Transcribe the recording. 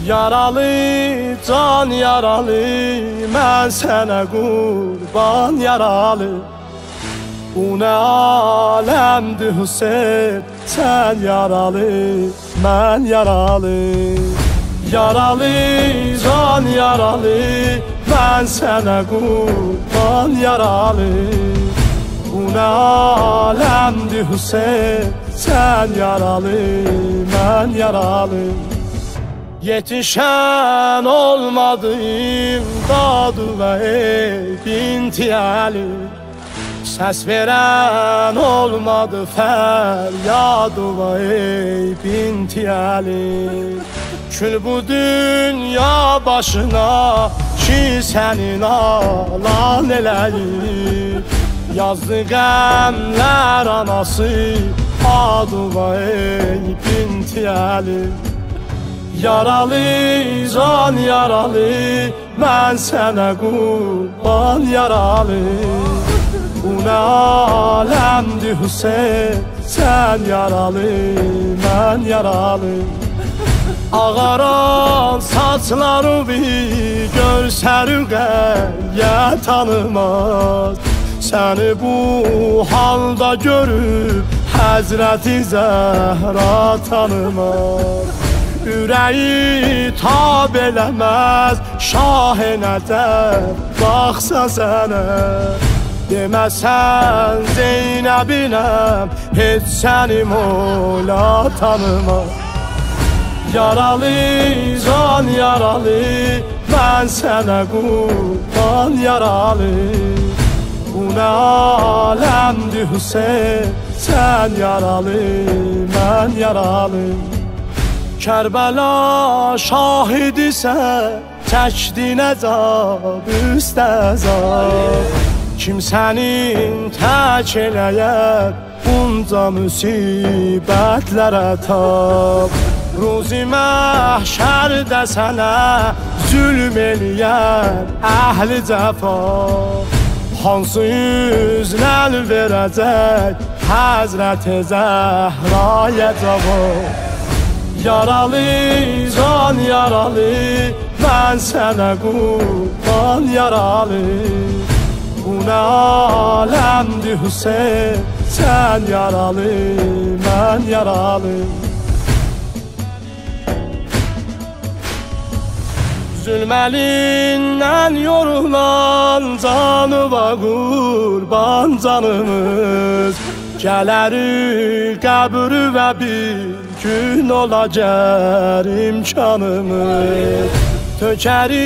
Yaralı, can yaralı, mən sənə qurban yaralı. Bu nə aləmdir Hüseyn, sən yaralı, mən yaralı. Yaralı, can yaralı, mən sənə qurban yaralı. Bu nə aləmdir Hüseyn, sən yaralı, mən yaralı. Yetişen olmadım dadı ve bintiyeli. Ses veren olmadı feryadı ve bintiyeli. Kül bu dünya başına ki senin alan eləyir. Yazdı qəmlər anası adı ve bintiyeli. Yaralı, can yaralı, mən sənə qurban yaralı. Bu nə aləmdir Hüseyn, sən yaralı, mən yaralı. Ağaran saçları bir görsəri qəyə tanımaz. Səni bu halda görüb Həzrəti Zəhra tanımaz. Ürəyi tab eləməz Şah-ı Nəcəf baxsa sənə. Deməsən Zeynəbinəm, heç səni mola tanımaz. Yaralı, can yaralı, mən sənə qurban yaralı. Bu nə aləmdir Hüseyn, sən yaralı, mən yaralı. Kərbəla şahidisən, çəkdi nəzab üstəzab. Kimsənin tək eləyər, bunca müsibətlərə tab. Ruzi məhşərdə sənə zülm eləyər əhli cəfa. Hansı üzləl verəcək Həzrəti Zəhraya cavab. Yaralı, can yaralı, mən sənə qurban yaralı. Bu nə aləmdir Hüseyn, sən yaralı, mən yaralı. Zülm əlindən yorulan canıva qurban canımız. Gələri qəbrü və bir gün olacaq imkanımız. Tökərik